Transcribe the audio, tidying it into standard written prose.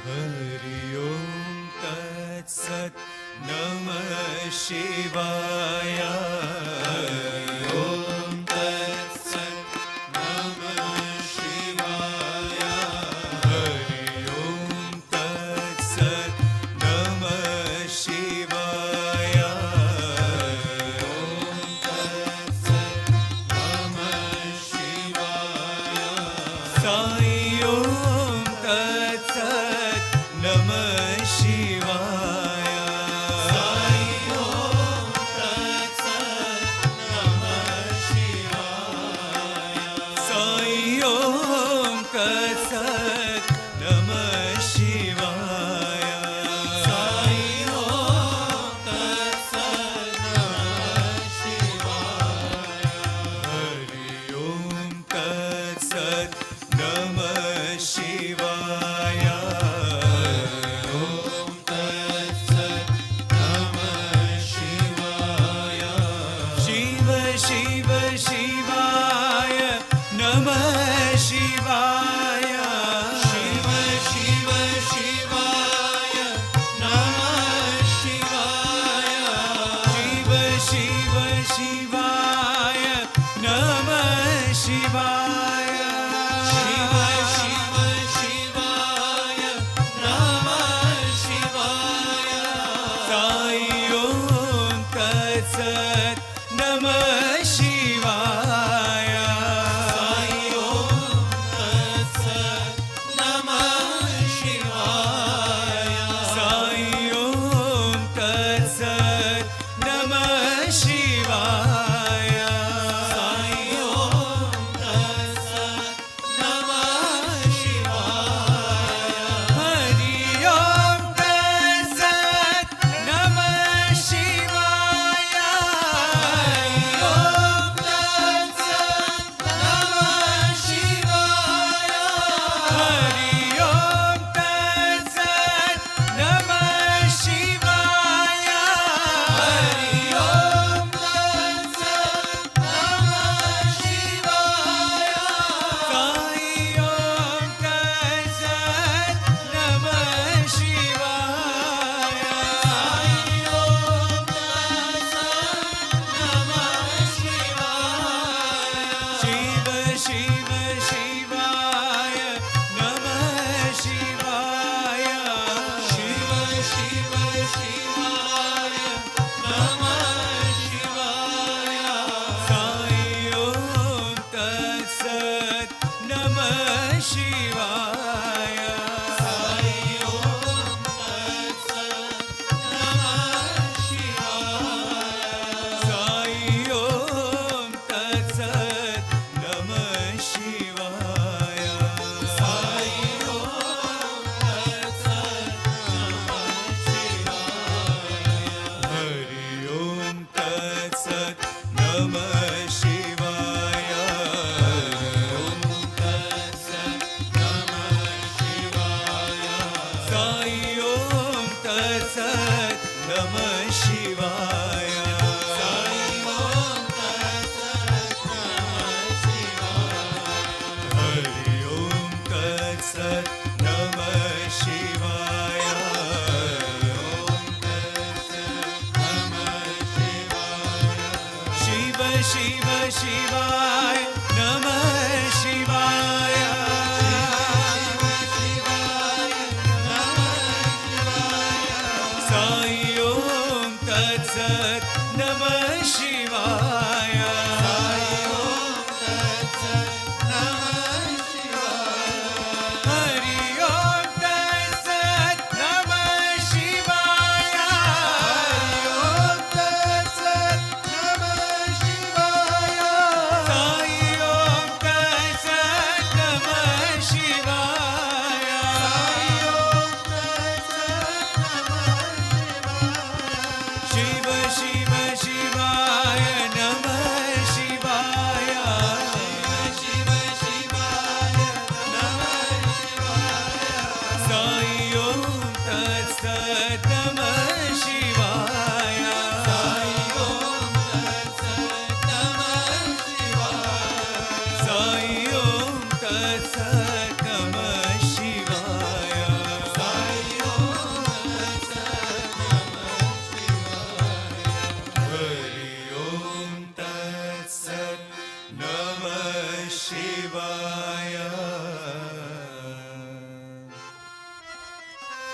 हरि ओम तत्सत् नमः शिवाय हरि ओम तत्सत् नमः शिवाय हरि ओम तत्सत् नमः शिवाय हरि ओम तत्सत् नमः शिवाय साई ओम तत्सत् नमः शिवाय साई ओम तत्सत् नमः शिवाय साई ओम तत्सत् नमः शिवाय साई ओम तत्सत् नमः शिवाय हरि ओम तत्सत् नमः शिवाय ओम तत्सत् नमः शिवाय शिव शिव शिवाय नमः शिवाय शिव शिव शिवाय नमः शिवाय शिव शिव शिवाय नमः शिवाय शिव शिव शिवाय नमः शिवाय साई ओम तत्सत् नमः शिवाय साई ओम तत्सत् नमः शिवाय साई ओम तत्सत् नमः शिवाय साई ओम तत्सत् नमः शिवाय हरि ओम तत्सत् नमः शिवाय हरि ओम तत्सत् नमः शिवाय हरि ओम तत्सत् नमः शिवाय हरि ओम तत्सत् नमः शिवाय साई ओम तत्सत् नमः शिवाय साई ओम तत्सत् नमः शिवाय शिव शिव शिवाय नमः शिवाय शिव शिव शिवाय नमः शिवाय साई ओम तत्सत् नमः शिवाय साई ओम तत्सत् नमः शिवाय साई ओम तत्सत् नमः शिवाय साई ओम तत्सत् नमः शिवाय हरि ओम तत्सत् नमः शिवाय ओम तत्सत् नमः शिवाय साई ओम तत्सत् नमः शिवाय साई ओम तत्सत् नमः शिवाय हरि ओम तत्सत् नमः शिवाय ओम तत्सत् नमः शिवाय शिव शिव शिवाय नमः शिवाय साई ओम तत्सत् नमः शिवाय साई ओम तत्सत् नमः शिवाय हरि ओम तत्सत् नमः शिवाय हरि ओम तत्सत् नमः शिवाय साई ओम तत्सत् नमः शिवाय साई ओम तत्सत् नमः शिवाय शिव शिव शिवाय नमः शिवाय शिव शिव शिवाय नमः शिवाय साई ओम तत्सत्